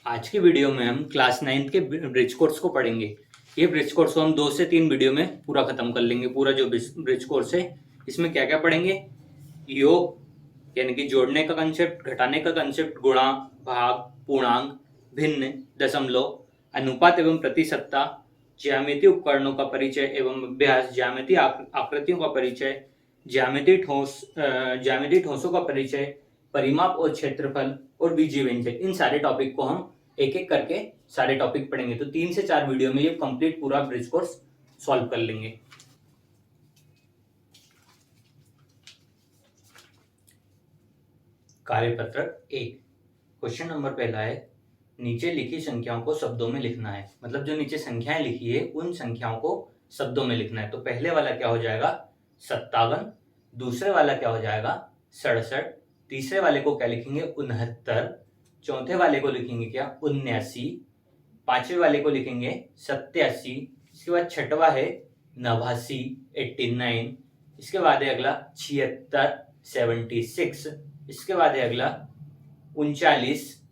आज की वीडियो में हम क्लास 9th के ब्रिज कोर्स को पढ़ेंगे। ये ब्रिज कोर्स को हम 2 से 3 वीडियो में पूरा खत्म कर लेंगे। पूरा जो ब्रिज कोर्स है इसमें क्या क्या पढ़ेंगे? योग यानी कि जोड़ने का कंसेप्ट, घटाने का कंसेप्ट, गुणा, भाग, पूर्णांक, भिन्न, दशमलव, अनुपात एवं प्रतिशतता, ज्यामितीय उपकरणों का परिचय एवं अभ्यास, ज्यामितीय आकृतियों का परिचय, ज्यामितीय ठोसों का परिचय, परिमाप और क्षेत्रफल और बीजीय व्यंजक। इन सारे टॉपिक को हम एक एक करके सारे टॉपिक पढ़ेंगे। तो 3 से 4 वीडियो में ये कंप्लीट पूरा ब्रिज कोर्स सॉल्व कर लेंगे। कार्यपत्रक 1, क्वेश्चन नंबर पहला है, नीचे लिखी संख्याओं को शब्दों में लिखना है। मतलब जो नीचे संख्याएं लिखी है उन संख्याओं को शब्दों में लिखना है। तो पहले वाला क्या हो जाएगा? 57। दूसरे वाला क्या हो जाएगा? 67। तीसरे वाले को क्या लिखेंगे? 69। चौथे वाले को लिखेंगे क्या? 79। पांचवे वाले को लिखेंगे 87। इसके बाद छठवा है 89, 89। इसके बाद है अगला 76, 76। इसके बाद है अगला 39,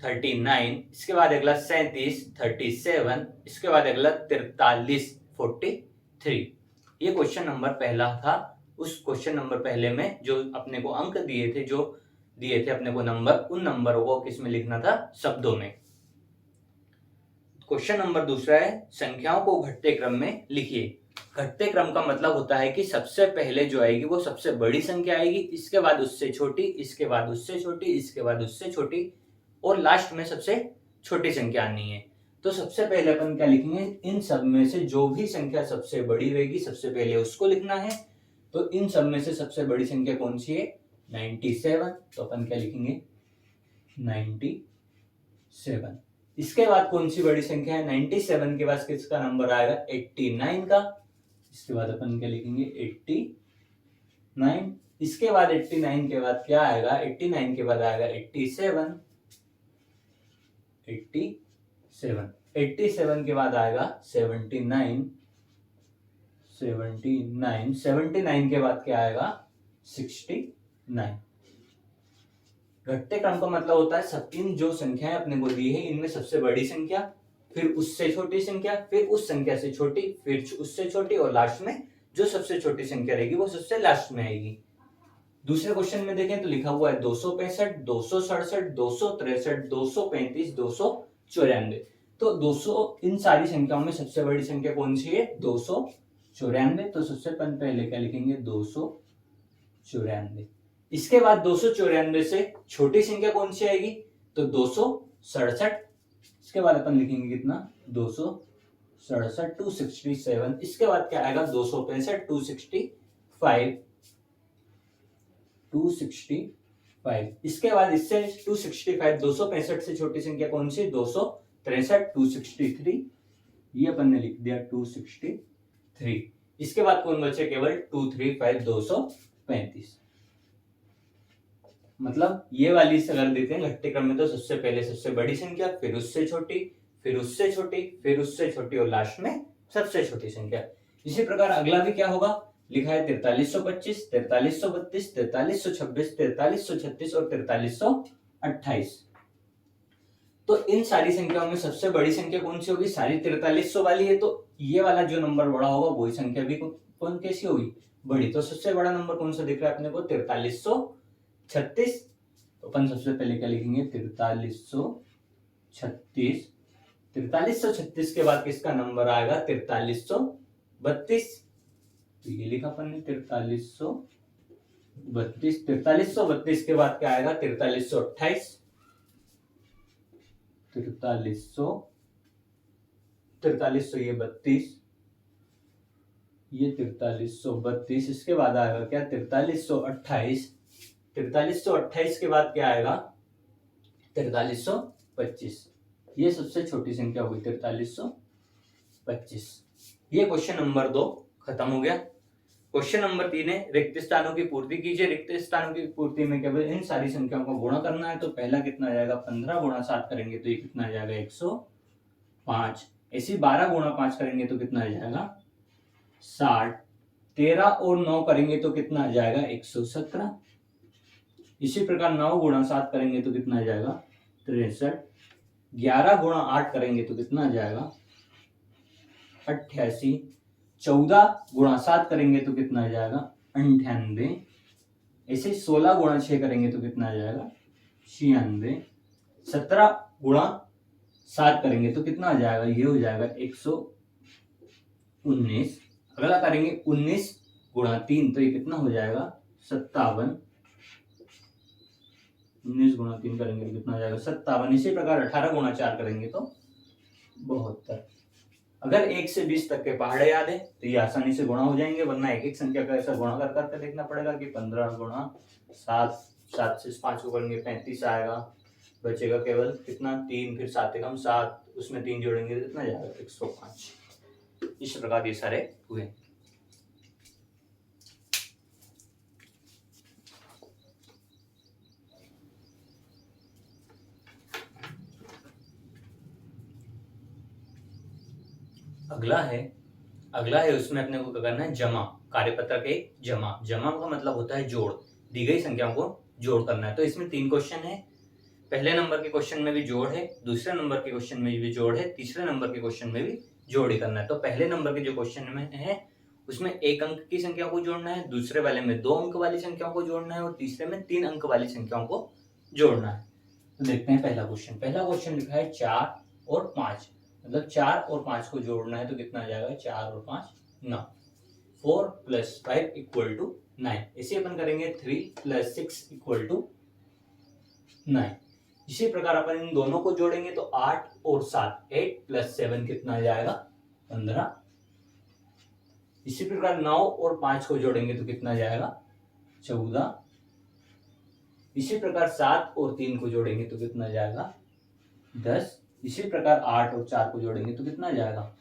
39। इसके बाद अगला 37, 37। इसके बाद अगला 43, 43। ये क्वेश्चन नंबर पहला था। उस क्वेश्चन नंबर पहले में जो अपने को अंक दिए थे, जो दिए थे अपने को नंबर, उन नंबरों को किस में लिखना था? शब्दों में। क्वेश्चन नंबर दूसरा है, संख्याओं को घटते क्रम में लिखिए। घटते क्रम का मतलब होता है कि सबसे पहले जो आएगी वो सबसे बड़ी संख्या आएगी, इसके बाद उससे छोटी, इसके बाद उससे छोटी, इसके बाद उससे छोटी, और लास्ट में सबसे छोटी संख्या आनी है। तो सबसे पहले अपन क्या लिखेंगे? इन सब में से जो भी संख्या सबसे बड़ी रहेगी सबसे पहले उसको लिखना है। तो इन सब में से सबसे बड़ी संख्या कौन सी है? 97। तो अपन क्या लिखेंगे? 97। इसके बाद कौन सी बड़ी संख्या है? 97 के बाद किसका नंबर आएगा? 89 का। इसके बाद अपन क्या लिखेंगे? 89। इसके बाद 89 के बाद क्या आएगा? 89 के बाद आएगा 87। 87। 87 के बाद आएगा 79। 79। 79 के बाद क्या आएगा? 69। घटते क्रम का मतलब होता है सब इन जो संख्याएं अपने को दी है इनमें सबसे बड़ी संख्या, फिर उससे छोटी संख्या, फिर उस संख्या से छोटी, फिर उससे छोटी, और लास्ट में जो सबसे छोटी संख्या रहेगी वो सबसे लास्ट में आएगी। दूसरे क्वेश्चन में देखें तो लिखा हुआ है 265, 267, 263, 235, 294। तो 200, इन सारी संख्याओं में सबसे बड़ी संख्या कौन सी है? 294। तो सबसे पहले क्या लिखेंगे? 294। इसके बाद 294 से छोटी संख्या कौन सी आएगी? तो 267। इसके बाद अपन लिखेंगे कितना? 267, 267। इसके बाद क्या आएगा? 265, 265, 265। इसके बाद इससे 265, 265 से छोटी संख्या कौन सी? 263, 263। ये अपन ने लिख दिया 263। इसके बाद कौन बचे? केवल 235, 235। मतलब ये वाली अगर देते हैं घटते क्रम में तो सबसे पहले सबसे बड़ी संख्या, फिर उससे छोटी, फिर उससे छोटी, फिर उससे छोटी, और लास्ट में सबसे छोटी संख्या। इसी प्रकार अगला भी क्या होगा? लिखा है 4325, 4332, 4326, 4336 और 4328। तो इन सारी संख्याओं में सबसे बड़ी संख्या कौन सी होगी? सारी 4300 वाली है। तो ये वाला जो नंबर बड़ा होगा वही संख्या भी कौन कैसी होगी? बड़ी। तो सबसे बड़ा नंबर कौन सा दिख रहा है अपने को? 4336। तो अपन सबसे पहले क्या लिखेंगे? 4336। 4336 के बाद किसका नंबर आएगा? 4332। तो ये लिखा अपन ने 4332। 4332 के बाद क्या आएगा? 4328। 4300 ये 32, ये 4332। इसके बाद आएगा क्या? 4328। 4328 के बाद क्या आएगा? 4325। ये सबसे छोटी संख्या होगी 4325। ये क्वेश्चन नंबर 2 खत्म हो गया। क्वेश्चन नंबर 3 है, रिक्त स्थानों की पूर्ति कीजिए। रिक्त स्थानों की पूर्ति में केवल इन सारी संख्याओं को गुणा करना है। तो पहला कितना आ जाएगा? 15 गुणा 7 करेंगे तो ये कितना आ जाएगा? 105। ऐसे 12 गुणा 5 करेंगे तो कितना आ जाएगा? 60। 13 और 9 करेंगे तो कितना आ जाएगा? 117। इसी प्रकार 9 गुणा 7 करेंगे तो कितना आ जाएगा? 63। 11 गुणा 8 करेंगे तो कितना आ जाएगा 88। 14 गुणा 7 करेंगे तो कितना आ जाएगा 98। ऐसे 16 गुणा 6 करेंगे तो कितना आ जाएगा 96। 17 गुणा 7 करेंगे तो कितना आ जाएगा, ये हो जाएगा 119। अगला करेंगे 19 गुणा 3 तो ये कितना हो जाएगा 57। 19 गुणा 3 करेंगे तो कितना आ जाएगा 57। इसी प्रकार 18 गुणा 4 करेंगे तो 72। अगर 1 से 20 तक के पहाड़े याद है तो ये आसानी से गुणा हो जाएंगे, वरना एक एक संख्या का ऐसा गुणा कर करके देखना पड़ेगा कि 15 गुणा 7, 7 से 5 को करेंगे 35 आएगा, बचेगा केवल कितना 3, फिर 7 एकम 7, उसमें 3 जोड़ेंगे तो कितना जाएगा 105। इस प्रकार ये सारे हुए। अगला है उसमें अपने को क्या करना है, जमा। कार्यपत्रक एक जमा का मतलब होता है जोड़, दी गई संख्याओं को जोड़ करना है। तो इसमें 3 क्वेश्चन है। पहले नंबर के क्वेश्चन में भी जोड़ है, दूसरे नंबर के क्वेश्चन में भी जोड़ है, तीसरे नंबर के क्वेश्चन में भी जोड़ ही करना है। तो पहले नंबर के जो क्वेश्चन में है उसमें 1 अंक की संख्या को जोड़ना है, दूसरे वाले में 2 अंक वाली संख्याओं को जोड़ना है और तीसरे में 3 अंक वाली संख्याओं को जोड़ना है। तो देखते हैं पहला क्वेश्चन लिखा है 4 और 5, मतलब 4 और 5 को जोड़ना है तो कितना आ जाएगा 4 और 5 9। 4 + 5 = 9। इसे अपन करेंगे 3 + 6 = 9। इसी प्रकार अपन इन दोनों को जोड़ेंगे तो 8 और 7, 8 + 7 कितना आ जाएगा 15। इसी प्रकार 9 और 5 को जोड़ेंगे तो कितना आ जाएगा 14। इसी प्रकार 7 और 3 को जोड़ेंगे तो कितना आ जाएगा 10। इसी प्रकार 8 और 4 को जोड़ेंगे तो कितना आ जाएगा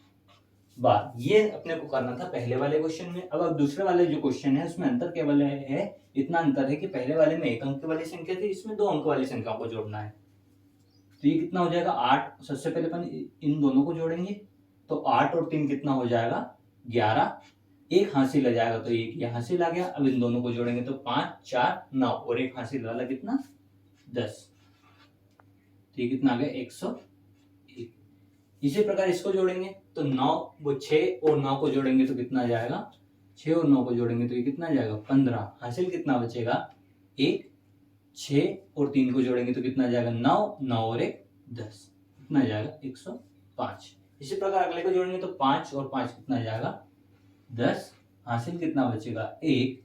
12। ये अपने को करना था पहले वाले क्वेश्चन में। अब दूसरे वाले जो क्वेश्चन है उसमें अंतर केवल है, इतना अंतर है कि पहले वाले में 1 अंक वाली संख्या थी, इसमें 2 अंक वाली संख्या को जोड़ना है। तो ये कितना हो जाएगा 8। सबसे पहले अपन इन दोनों को जोड़ेंगे तो 8 और 3 कितना हो जाएगा 11। 1 हासिल आ जाएगा तो 1 ये हासिल आ गया। अब इन दोनों को जोड़ेंगे तो 5 4 9 और 1 हासिल वाला कितना 10। तो ये कितना आ गया 101। इसी प्रकार इसको जोड़ेंगे तो 9 वो 6 और 9 को जोड़ेंगे तो कितना आ जाएगा 6 और 9 को जोड़ेंगे तो ये कितना आ जाएगा 15। हासिल कितना बचेगा 1। 6 और 3 को जोड़ेंगे तो कितना आ जाएगा 9 9 और 1 10, कितना आ जाएगा 105। इसी प्रकार अगले को जोड़ेंगे तो 5 और 5 कितना आ जाएगा 10। हासिल कितना बचेगा 1।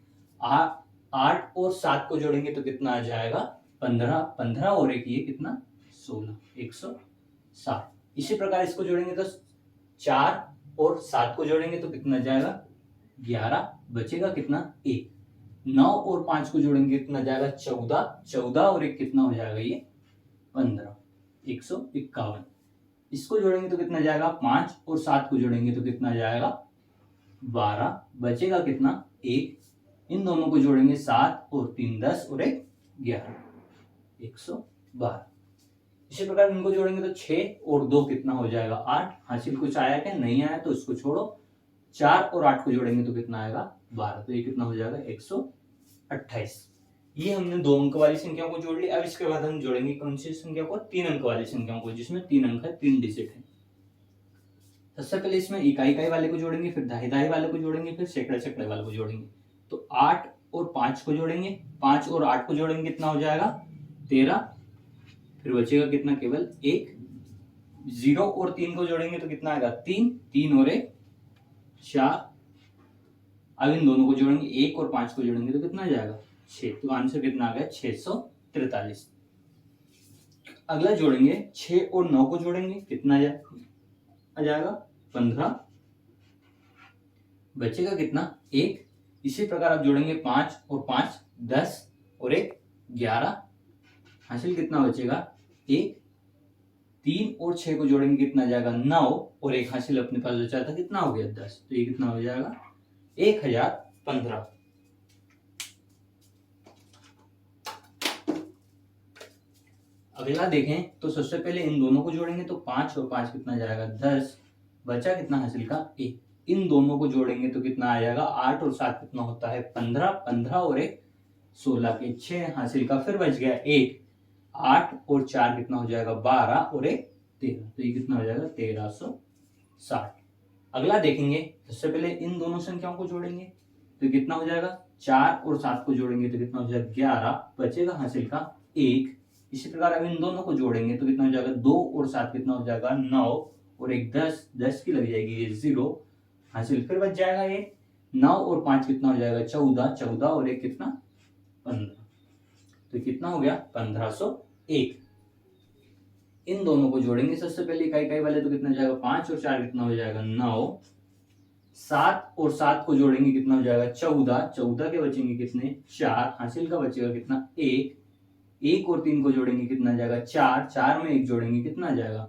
8 और 7 को जोड़ेंगे तो कितना आ जाएगा 15। 15 और 1 ये कितना 16, 160। इसी प्रकार इसको जोड़ेंगे तो 4 और 7 को जोड़ेंगे तो कितना जाएगा 11। बचेगा कितना 1। 9 और 5 को जोड़ेंगे कितना जाएगा 14। 14 और 1 कितना हो जाएगा ये 15, 151। इसको जोड़ेंगे तो कितना जाएगा 5 और 7 को जोड़ेंगे तो कितना जाएगा 12। बचेगा कितना 1। इन दोनों को जोड़ेंगे 7 और 3 10 और 1 11, 112। इसी प्रकार इनको जोड़ेंगे तो 6 और 2 कितना हो जाएगा 8। हासिल कुछ आया क्या, नहीं आया तो इसको छोड़ो। 4 और 8 को जोड़ेंगे तो कितना आएगा 12। तो ये कितना हो जाएगा 128। ये हमने 2 अंक वाली संख्याओं को जोड़ ली। अब इसके बाद हम जोड़ेंगे कौन सी संख्या को 3 अंक वाली संख्याओं को, जिसमें 3 अंक है, 3 डिजिट है। सबसे पहले इसमें इकाई वाले को जोड़ेंगे, फिर दहाई वाले को जोड़ेंगे, फिर सैकड़े वाले को जोड़ेंगे। तो 8 और 5 को जोड़ेंगे, 5 और 8 को जोड़ेंगे कितना हो जाएगा 13। फिर बचेगा कितना केवल 1। 0 और 3 को जोड़ेंगे तो कितना आएगा 3। 3 और 1 4। अब इन दोनों को जोड़ेंगे 1 और 5 को जोड़ेंगे तो कितना आ जाएगा 6। तो आंसर कितना आ गया 643। अगला जोड़ेंगे 6 और 9 को जोड़ेंगे कितना आ जाएगा 15। बचेगा कितना 1। इसी प्रकार आप जोड़ेंगे 5 और 5 10 और 1 11। हासिल कितना बचेगा 1। 3 और 6 को जोड़ेंगे कितना जाएगा 9 और 1 हासिल अपने पास बचा था कितना हो गया 10। तो ये कितना हो जाएगा 1015। अगला देखें तो सबसे पहले इन दोनों को जोड़ेंगे तो 5 और 5 कितना जाएगा 10। बचा कितना हासिल का 1। इन दोनों को जोड़ेंगे तो कितना आ जाएगा 8 और 7 कितना होता है 15। 15 और 1 16 के 6 हासिल का, फिर बच गया 1। 8 और 4 कितना हो जाएगा 12 और 1 13, तो ये कितना हो जाएगा 1360। अगला देखेंगे, सबसे पहले इन दोनों संख्याओं को जोड़ेंगे तो कितना हो जाएगा 4 और 7 को जोड़ेंगे तो कितना हो जाएगा 11, बचेगा हासिल का 1। इसी प्रकार अब इन दोनों को जोड़ेंगे तो कितना हो जाएगा 2 और 7 कितना हो जाएगा 9 और 1 10, 10 की लग जाएगी ये 0 हासिल। फिर बच जाएगा ये 9 और 5 कितना हो जाएगा 14, 14 और 1 कितना 15, तो कितना हो गया 1501। इन दोनों को जोड़ेंगे सबसे पहले इकाई इकाई वाले तो कितना हो जाएगा 5 और 4 कितना हो जाएगा 9, 7 और 7 को जोड़ेंगे कितना हो जाएगा 14, 14 के बचेंगे कितने 4, हासिल का बचेगा कितना 1, 1 और 3 को जोड़ेंगे कितना जाएगा 4, 4 में 1 जोड़ेंगे कितना जाएगा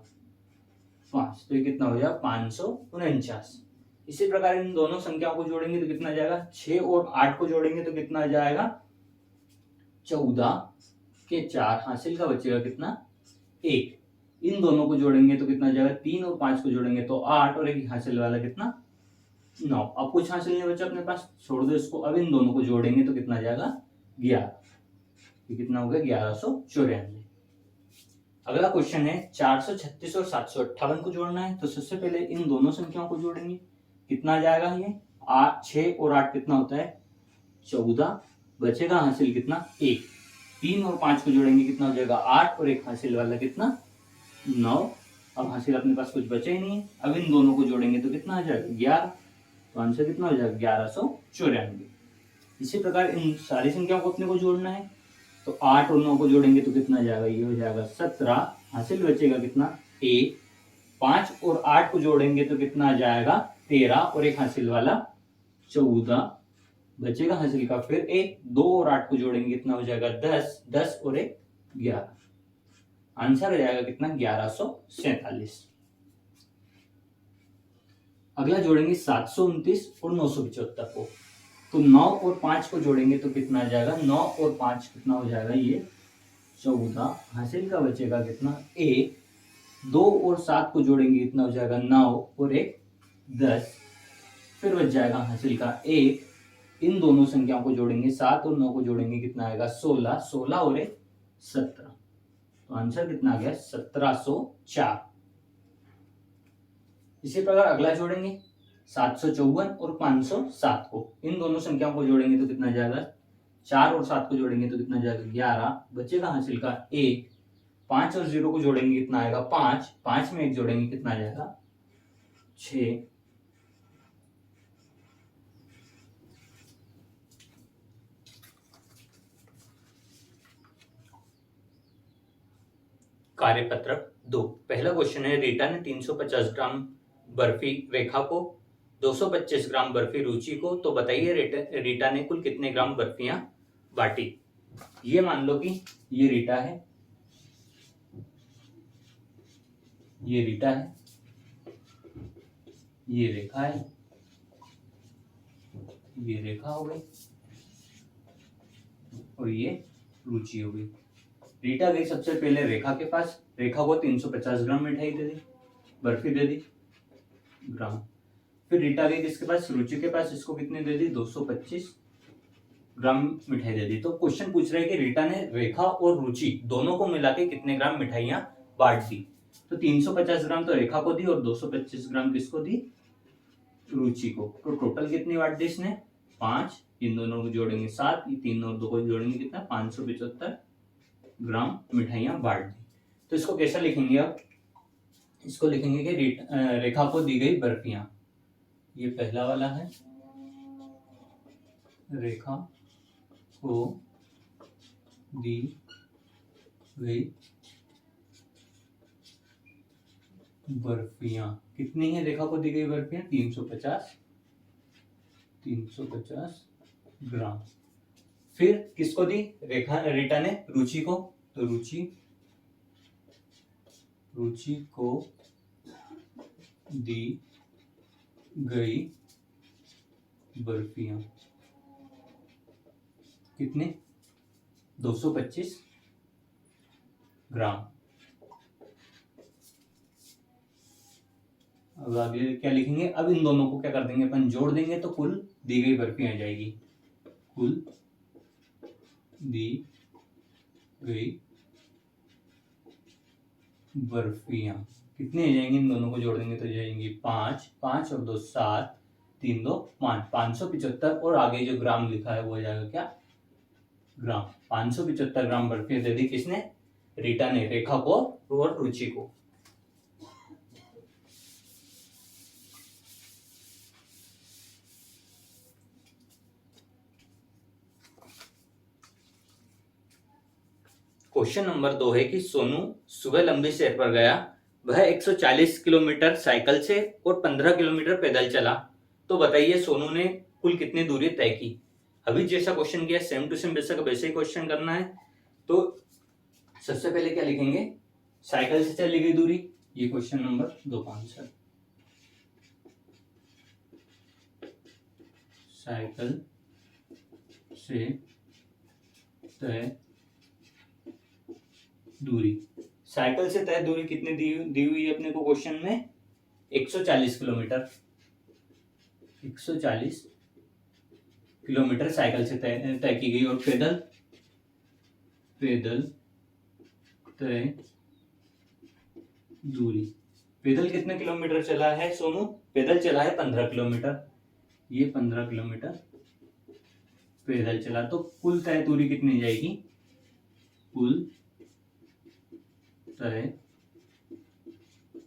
5, तो ये कितना हो जाएगा 549। इसी प्रकार इन दोनों संख्याओं को जोड़ेंगे तो कितना जाएगा 6 और 8 को जोड़ेंगे तो कितना जाएगा 14 के 4, हासिल का बचेगा कितना 1। इन दोनों को जोड़ेंगे तो कितना जाएगा 3 और 5 को जोड़ेंगे तो 8 और 1 हासिल वाला कितना 9। अब कुछ हासिल नहीं बचा अपने पास, छोड़ दो इसको। अब इन दोनों को जोड़ेंगे तो कितना जाएगा 11, ये कितना हो गया 1194। अगला क्वेश्चन है 436 और 758 को जोड़ना है। तो सबसे पहले इन दोनों संख्याओं को जोड़ेंगे, कितना जाएगा ये 6 और 8 कितना होता है 14, बचेगा हासिल कितना 1। 3 और 5 को जोड़ेंगे कितना हो जाएगा 8 और 1 हासिल वाला कितना 9। अब हासिल अपने पास कुछ बचा ही नहीं है। अब इन दोनों को जोड़ेंगे तो कितना आ जाएगा 11, तो आंसर कितना हो जाएगा 1194। इसी प्रकार इन सारी संख्याओं को अपने को जोड़ना है तो 8 और 9 को जोड़ेंगे तो कितना जाएगा ये हो जाएगा 17, हासिल बचेगा कितना 1। 5 और 8 को जोड़ेंगे तो कितना जाएगा 13 और 1 हासिल वाला 14, बचेगा हासिल का फिर 1। 2 और 8 को जोड़ेंगे कितना हो जाएगा 10, 10 और 1 11, आंसर हो जाएगा कितना 1147। अगला जोड़ेंगे 729 और 975 को। तो 9 और 5 को जोड़ेंगे तो कितना आ जाएगा 9 और 5 कितना हो जाएगा ये 14, हासिल का बचेगा कितना 1। 2 और 7 को जोड़ेंगे कितना हो जाएगा 9 और 1 10, फिर बच जाएगा हासिल का 1। इन दोनों संख्याओं को जोड़ेंगे 7 और 9 को जोड़ेंगे कितना आएगा 16, 16 और 1 17, तो आंसर कितना आ गया 1704। इसी प्रकार अगला जोड़ेंगे 754 और 507 को। इन दोनों संख्याओं को जोड़ेंगे तो कितना जाएगा 4 और 7 को जोड़ेंगे तो कितना जाएगा 11, बचेगा हासिल का 1। 5 और 0 को जोड़ेंगे कितना आएगा 5, 5 में 1 जोड़ेंगे कितना जाएगा 6। कार्यपत्रक 2। पहला क्वेश्चन है रीटा ने 350 ग्राम बर्फी रेखा को, 225 ग्राम बर्फी रुचि को, तो बताइए रीटा ने कुल कितने ग्राम बर्फियां बांटी। ये मान लो कि ये रीटा है, ये रीटा है, ये रेखा है, ये रेखा हो गई और ये रुचि हो गई। रीटा गई सबसे पहले रेखा के पास, रेखा को 350 ग्राम मिठाई दे दी, बर्फी दे दी ग्राम। फिर रीटा गई किसके पास रुचि के पास, इसको कितने दे दी 225 ग्राम मिठाई दे दी। तो क्वेश्चन पूछ रहा है कि रीटा ने रेखा और रुचि दोनों को मिला के कितने ग्राम मिठाइयां बांट दी। तो 350 ग्राम तो रेखा को दी और 225 ग्राम किसको दी रुचि को। तो टोटल कितनी बांट दी इसने 5, इन दोनों को जोड़ेंगे 7, ये 3 और 2 को जोड़ेंगे कितना 575 ग्राम मिठाइयां बांट दी। तो इसको कैसा लिखेंगे अब, इसको लिखेंगे कि रेखा को दी गई बर्फियां, ये पहला वाला है, रेखा को दी गई बर्फियां कितनी है, रेखा को दी गई बर्फियां 350 ग्राम। फिर किसको दी रीटा ने रुचि को, तो रुचि को दी गई बर्फियां कितने 225 ग्राम। अब आगे क्या लिखेंगे, अब इन दोनों को क्या कर देंगे अपन जोड़ देंगे तो कुल दी गई बर्फियां आ जाएगी, कुल दी गई बर्फियां कितनी हो जाएंगी, इन दोनों को जोड़ देंगे तो जाएंगी 5, 5 और 2 7, 3 2 5, 575 और आगे जो ग्राम लिखा है वो हो जाएगा क्या, ग्राम। 575 ग्राम बर्फी दे दी किसने, रीटा ने रेखा को और रुचि को। क्वेश्चन नंबर 2 है कि सोनू सुबह लंबी सैर पर गया। वह 140 किलोमीटर साइकिल से और 15 किलोमीटर पैदल चला। तो बताइए सोनू ने कुल कितनी दूरी तय की। अभी जैसा क्वेश्चन किया सेम टू सेम वैसे ही क्वेश्चन करना है। तो सबसे पहले क्या लिखेंगे, साइकिल से चली गई दूरी, ये क्वेश्चन नंबर 2 का आंसर। साइकिल से तय दूरी, साइकिल से तय दूरी कितनी दी हुई है अपने को क्वेश्चन में, 140 किलोमीटर। 140 किलोमीटर साइकिल से तय की गई। और पैदल तय दूरी, पैदल कितने किलोमीटर चला है सोनू, पैदल चला है 15 किलोमीटर। ये 15 किलोमीटर पैदल चला। तो कुल तय दूरी कितनी जाएगी, कुल तय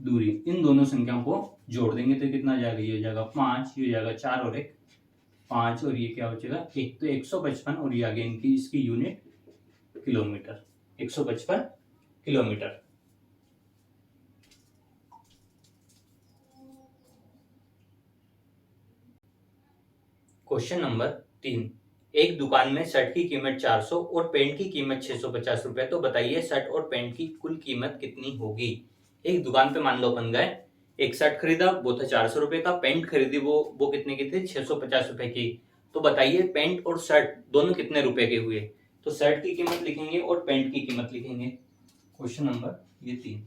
दूरी, इन दोनों संख्याओं को जोड़ देंगे तो कितना जाएगा, ये हो जाएगा 5, ये हो जाएगा 4 और 1 5 और ये क्या हो जाएगा 1, तो 155 और ये आगे इनकी इसकी unit kilometre, 155 kilometre. Question number 3, एक दुकान में शर्ट की कीमत 400 और पैंट की कीमत 650 रुपए। तो बताइए शर्ट और पैंट की कुल कीमत कितनी होगी। एक दुकान पे मान लो अपन गए, एक शर्ट खरीदा वो था 400 रुपए का, पैंट खरीदी वो कितने की थी, 650 रुपए की। तो बताइए पैंट और शर्ट दोनों कितने रुपए के हुए। तो शर्ट की कीमत लिखेंगे और पैंट की कीमत लिखेंगे। क्वेश्चन नंबर ये 3,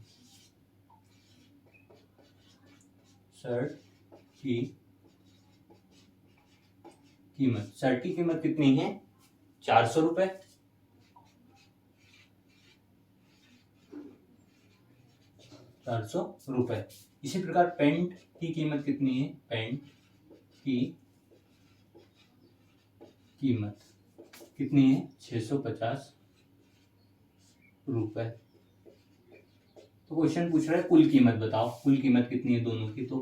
शर्ट की कीमत, शर्ट की कीमत कितनी है 400 रुपए, 400 रुपए। इसी प्रकार पेंट की कीमत कितनी है, पेंट की कीमत कितनी है 650 रुपए। तो क्वेश्चन पूछ रहा है कुल कीमत बताओ, कुल कीमत कितनी है दोनों की। तो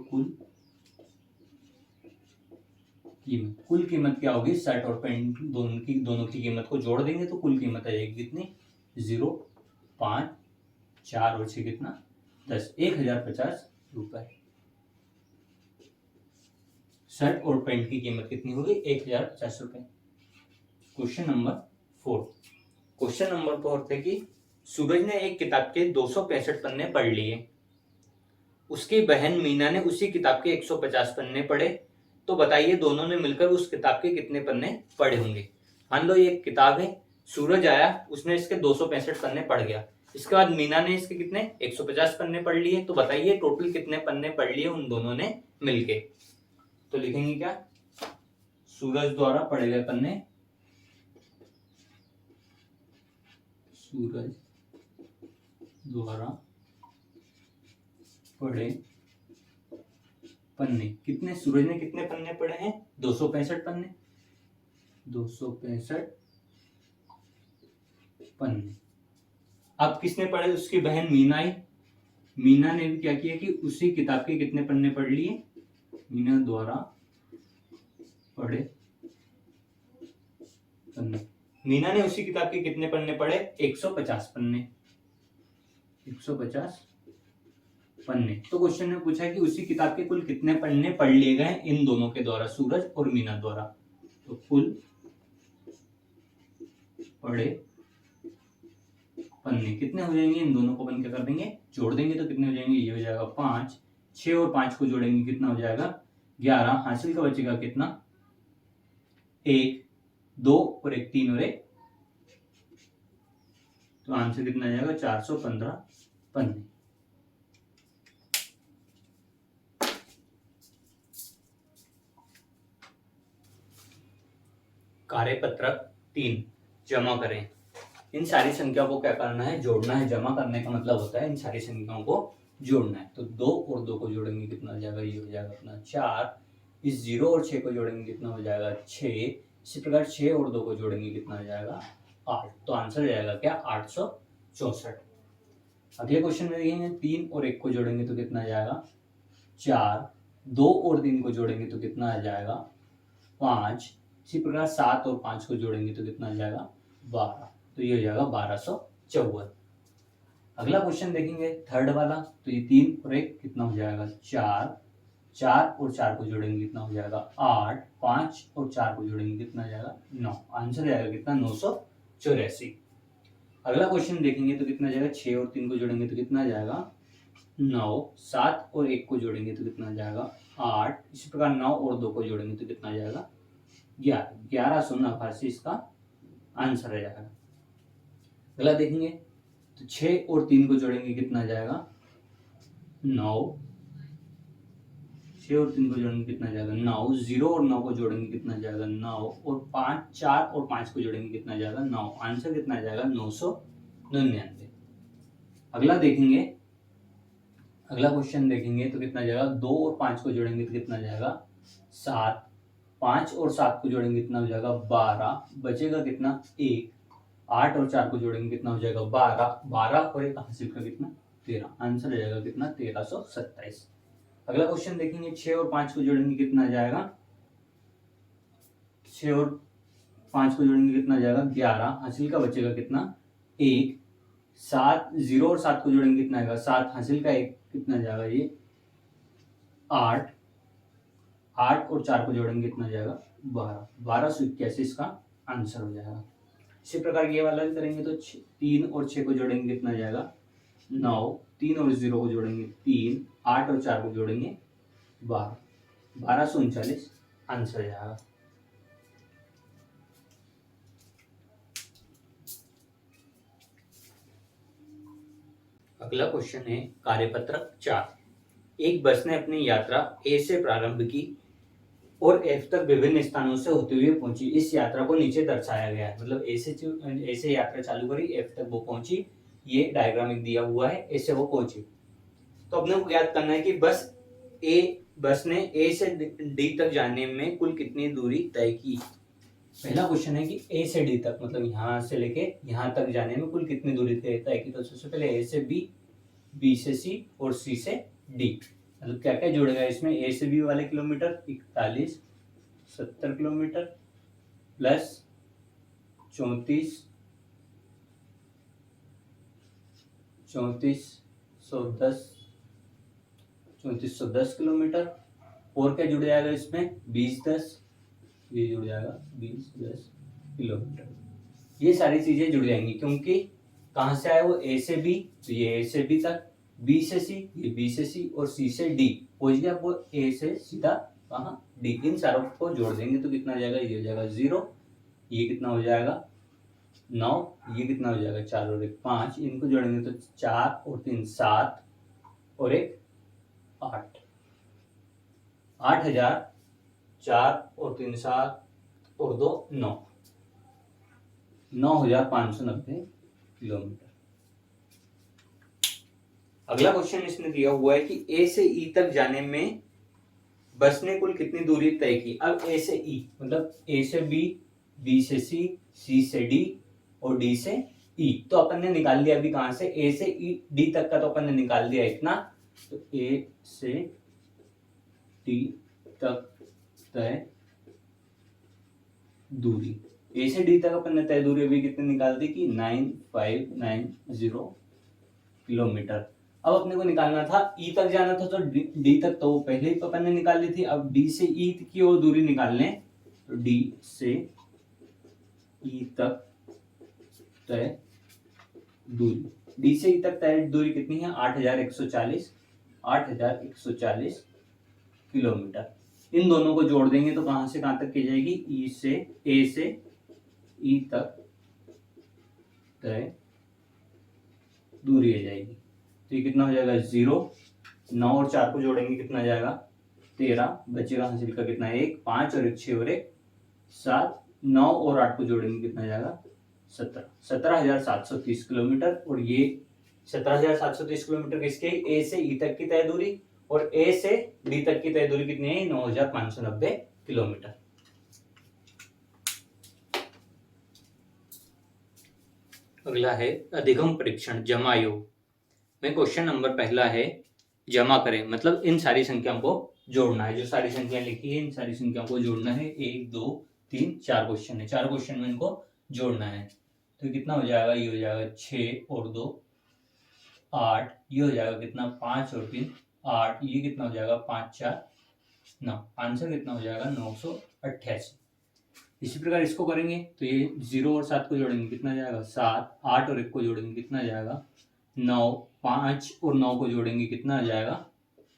कुल कीमत क्या होगी, शर्ट और पैंट दोनों की कीमत को जोड़ देंगे तो कुल कीमत आ जाएगी कितनी, 0 5 4 और 6 कितना 10, 1050 रुपए। शर्ट और पैंट की कीमत कितनी होगी 1050 रुपए। क्वेश्चन नंबर 4, क्वेश्चन नंबर 4 थे कि सूरज ने एक किताब के 265 पन्ने पढ़ लिए, उसकी बहन मीना ने उसी किताब के 150 पन्ने पढ़े। तो बताइए दोनों ने मिलकर उस किताब के कितने पन्ने पढ़े होंगे। मान लो ये किताब है, सूरज आया उसने इसके 265 पन्ने पढ़ गया, इसके बाद मीना ने इसके कितने 150 पन्ने पढ़ लिए। तो बताइए टोटल कितने पन्ने पढ़ लिए उन दोनों ने मिलके। तो लिखेंगे क्या, सूरज द्वारा पढ़े गए पन्ने, सूरज द्वारा पढ़े पन्ने कितने, सूरज ने कितने पन्ने पढ़े हैं 265 पन्ने, 265 पन्ने। अब किसने पढ़े, उसकी बहन मीना आई, मीना ने भी क्या किया कि उसी किताब के कितने पन्ने पढ़ लिए, मीना द्वारा पढ़े पन्ने, मीना ने उसी किताब के कितने पन्ने पढ़े 150 पन्ने, 150 पन्ने। तो क्वेश्चन ने पूछा कि उसी किताब के कुल कितने पन्ने पढ़ लिए गए इन दोनों के द्वारा, सूरज और मीना द्वारा। तो कुल पढ़े पन्ने कितने हो जाएंगे, इन दोनों को बन के कर देंगे, जोड़ देंगे तो कितने हो जाएंगे, ये हो जाएगा 5, 6 और 5 को जोड़ेंगे कितना हो जाएगा 11, हासिल का बचेगा कितना 1 2 और 1 3 और 1, तो आंसर कितना आ जाएगा 415 पन्ने। कार्यपत्रक 3 जमा करें। इन सारी संख्याओं को क्या करना है, जोड़ना है। जमा करने का मतलब होता है इन सारी संख्याओं को जोड़ना है। तो 2 और 2 को जोड़ेंगे कितना हो जाएगा, ये हो जाएगा अपना 4। इस 0 और 6 को जोड़ेंगे कितना हो जाएगा 6। इसी प्रकार 6 और 2 को जोड़ेंगे कितना हो जाएगा 8। तो आंसर हो जाएगा क्या 864। अगले क्वेश्चन में देखेंगे 3 और 1 को जोड़ेंगे तो कितना आ जाएगा 4। 2 और 3 को जोड़ेंगे तो कितना आ जाएगा 5। इसी प्रकार 7 और 5 को जोड़ेंगे तो कितना आ जाएगा 12। तो ये हो जाएगा 1254। अगला क्वेश्चन देखेंगे थर्ड वाला। तो ये 3 और 1 कितना हो जाएगा 4। 4 और 4 को जोड़ेंगे कितना हो जाएगा 8। 5 और 4 को जोड़ेंगे कितना आ जाएगा 9। आंसर हो जाएगा कितना 984। अगला क्वेश्चन देखेंगे तो कितना जाएगा 6 और 3 को जोड़ेंगे तो कितना आ जाएगा 9। 7 और 1 को जोड़ेंगे तो कितना आ जाएगा 8। इसी प्रकार 9 और 2 को जोड़ेंगे तो कितना आ जाएगा 11। 1189 इसका आंसर आ जाएगा। अगला देखेंगे तो 6 और 3 को जोड़ेंगे कितना आ जाएगा 9। 6 और 3 को जोड़ेंगे कितना आ जाएगा 9। 0 और 9 को जोड़ेंगे कितना आ जाएगा 9। और 5 4 और 5 को जोड़ेंगे कितना आ जाएगा 9। आंसर कितना आ जाएगा 999। अगला देखेंगे, अगला क्वेश्चन देखेंगे तो कितना आ जाएगा 2 और 5 को जोड़ेंगे तो कितना आ जाएगा 7। 5 और 7 को जोड़ेंगे कितना हो जाएगा 12। बचेगा कितना 1। 8 और 4 को जोड़ेंगे कितना हो जाएगा 12। 12 और 1 हासिल का कितना 13। आंसर हो जाएगा कितना 1327। अगला क्वेश्चन देखेंगे 6 और 5 को जोड़ेंगे कितना आ जाएगा 6 और 5 को जोड़ेंगे कितना आ जाएगा 11। हासिल का बचेगा कितना 1। 7 0 और 7 को जोड़ेंगे कितना आएगा 7। हासिल का 1 कितना जाएगा ये 8। 8 और 4 को जोड़ेंगे कितना जाएगा 12। 1281 इसका आंसर हो जाएगा। इसी प्रकार ये वाला भी करेंगे तो 3 और 6 को जोड़ेंगे कितना जाएगा 9। 3 और 0 को जोड़ेंगे 3। 8 और 4 को जोड़ेंगे 12। 1239 आंसर हो जाएगा। अगला क्वेश्चन है कार्यपत्रक 4। एक बस ने अपनी यात्रा ए से प्रारंभ की और एफ तक विभिन्न स्थानों से होते हुए पहुंची। इस यात्रा को नीचे दर्शाया गया है। मतलब ए से यात्रा चालू करी, एफ तक वो पहुंची। ये डायग्राम एक दिया हुआ है, ए से वो पहुंची। तो अपने को याद करना है कि बस ने ए से डी तक जाने में कुल कितनी दूरी तय की। पहला क्वेश्चन है कि ए से डी तक, मतलब यहाँ से लेके यहाँ तक जाने में कुल कितनी दूरी तय की। तो सबसे पहले ए से बी, बी से सी और सी से डी। मतलब क्या क्या जुड़ेगा इसमें, ए से बी वाले किलोमीटर 41 70 किलोमीटर प्लस 34 3410 किलोमीटर। और क्या जुड़ जाएगा इसमें 20-10, ये जुड़ जाएगा 20-10 किलोमीटर। ये सारी चीजें जुड़ जाएंगी क्योंकि कहाँ से आया वो ए से बी, तो ये ए से बी तक, बी से सी, ये बी से सी और सी से डी पहुंच गया वो ए से सीधा कहाँ डी। इन सारों को जोड़ देंगे तो कितना हो जाएगा, ये हो जाएगा 0, ये कितना हो जाएगा 9, ये कितना हो जाएगा 4 और 1 5। इनको जोड़ेंगे तो 4 और 3 7 और 1 8। 8000, 4 और 3 7 और 2 9, 9590 किलोमीटर। अगला क्वेश्चन इसने दिया हुआ है कि ए से ई तक जाने में बस ने कुल कितनी दूरी तय की। अब ए से ई मतलब ए से बी, बी से सी, सी से डी और डी से ई। तो अपन ने निकाल लिया अभी कहां से, ए से ई डी तक का तो अपन ने निकाल दिया इतना। तो ए से डी तक तय दूरी, ए से डी तक अपन ने तय दूरी अभी कितनी निकाल दी कि 9590 किलोमीटर। अब अपने को निकालना था ई तक जाना था तो डी तक तो पहले ही अपन ने निकाल ली थी। अब डी से ई की ओर दूरी निकालने, तो डी से ई तक तय दूरी, डी से ई तक तय दूरी कितनी है 8140 किलोमीटर। इन दोनों को जोड़ देंगे तो कहां से कहां तक की जाएगी, ई से ए से ई तक तय दूरी आ जाएगी। तो ये कितना हो जाएगा 0। 9 और 4 को जोड़ेंगे कितना जाएगा 13, बचेगा हासिल का कितना 1 5 और 1 6 और 1 7। 9 और 8 को जोड़ेंगे कितना जाएगा 17,730 किलोमीटर। और ये 17,730 किलोमीटर किसके, ए से ई तक की तय दूरी, और ए से डी तक की तय दूरी कितनी है, 9,590 किलोमीटर। अगला है अधिगम परीक्षण जमा योग में क्वेश्चन नंबर पहला है जमा करें, मतलब इन सारी संख्याओं को जोड़ना है। जो सारी संख्या लिखी है इन सारी संख्याओं को जोड़ना है। 1 2 3 4 क्वेश्चन है, 4 क्वेश्चन में इनको जोड़ना है। तो कितना हो जाएगा, ये हो जाएगा 6 और 2 8, ये हो जाएगा कितना 5 और 3 8, ये कितना हो जाएगा 5 4 9, आंसर कितना हो जाएगा 988। इसी प्रकार इसको करेंगे तो ये 0 और 7 को जोड़ेंगे कितना जाएगा 7, 8 और 1 को जोड़ेंगे कितना जाएगा 9, 5 और 9 को जोड़ेंगे कितना आ जाएगा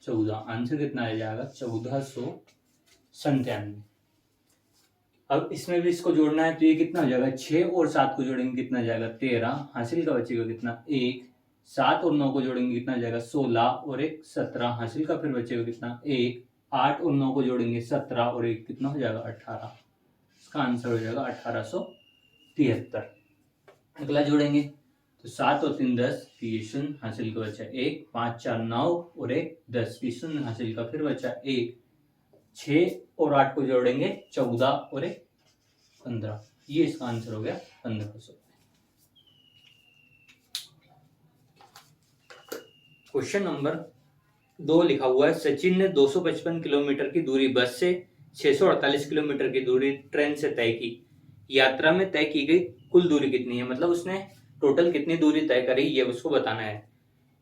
14, आंसर कितना आ जाएगा 1497। अब इसमें भी इसको जोड़ना है तो ये कितना हो जाएगा 6 और 7 को जोड़ेंगे कितना जाएगा 13, हासिल का बचेगा कितना 1, 7 और 9 को जोड़ेंगे कितना जाएगा 16 और 1 17, हासिल का फिर बचेगा कितना 1, 8 और 9 को जोड़ेंगे 17 और 1 कितना हो जाएगा 18, इसका आंसर हो जाएगा 1873। अगला जोड़ेंगे तो 7 और 3 10, ये शून्य, हासिल का बचा 1, 5 4 9 और 1 10, ये शून्य, हासिल का फिर बचा 1, 6 और 8 को जोड़ेंगे 14 और 1 15, ये इसका आंसर हो गया 1500। क्वेश्चन नंबर 2 लिखा हुआ है सचिन ने 255 किलोमीटर की दूरी बस से 648 किलोमीटर की दूरी ट्रेन से तय की। यात्रा में तय की गई कुल दूरी कितनी है, मतलब उसने टोटल कितनी दूरी तय करी ये उसको बताना है।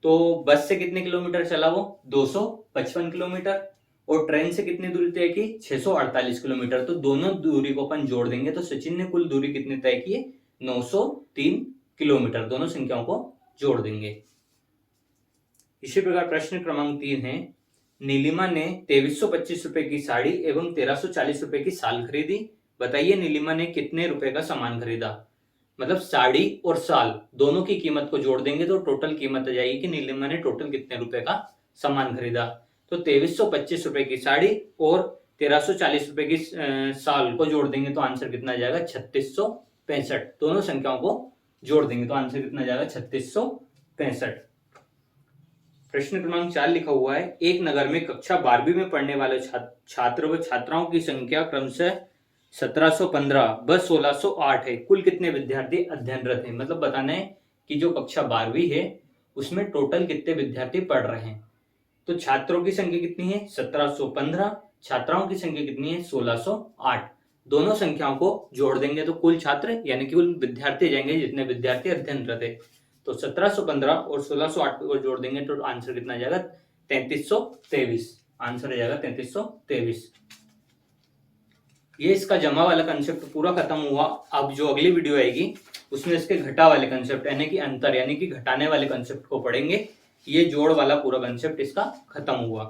तो बस से कितने किलोमीटर चला वो 255 किलोमीटर, और ट्रेन से कितनी दूरी तय की 648 किलोमीटर। तो दोनों दूरी को अपन जोड़ देंगे तो सचिन ने कुल दूरी कितनी तय की है 903 किलोमीटर। दोनों संख्याओं को जोड़ देंगे। इसी प्रकार प्रश्न क्रमांक 3 है नीलिमा ने 2325 रुपए की साड़ी एवं 1340 रुपए की साल खरीदी। बताइए नीलिमा ने कितने रुपए का सामान खरीदा। मतलब साड़ी और साल दोनों की कीमत को जोड़ देंगे तो टोटल कीमत आ जाएगी कि नीलिमा ने टोटल कितने रुपए का सामान खरीदा। तो 2325 रुपए की साड़ी और 1340 रुपए की साल को जोड़ देंगे तो आंसर कितना आ जाएगा 3665। दोनों संख्याओं को जोड़ देंगे तो आंसर कितना आ जाएगा 3665। प्रश्न क्रमांक 4 लिखा हुआ है एक नगर में कक्षा 12वीं में पढ़ने वाले छात्र व छात्राओं की संख्या क्रमशः 1715 व 1608 है। कुल कितने विद्यार्थी अध्ययनरत हैं। मतलब बताना है कि जो कक्षा 12वीं है उसमें टोटल कितने विद्यार्थी पढ़ रहे हैं। तो छात्रों की संख्या कितनी है 1715, छात्राओं की संख्या कितनी है 1608। दोनों संख्याओं को जोड़ देंगे तो कुल छात्र यानी कि कुल विद्यार्थी जाएंगे जितने विद्यार्थी अध्ययनरत है। तो 1715 और 1608 को जोड़ देंगे तो आंसर कितना आ जाएगा 3323। आंसर आ जाएगा 3323। ये इसका जमा वाला कंसेप्ट पूरा खत्म हुआ। अब जो अगली वीडियो आएगी उसमें इसके घटा वाले कंसेप्ट यानी कि अंतर यानी कि घटाने वाले कंसेप्ट को पढ़ेंगे। ये जोड़ वाला पूरा कंसेप्ट इसका खत्म हुआ।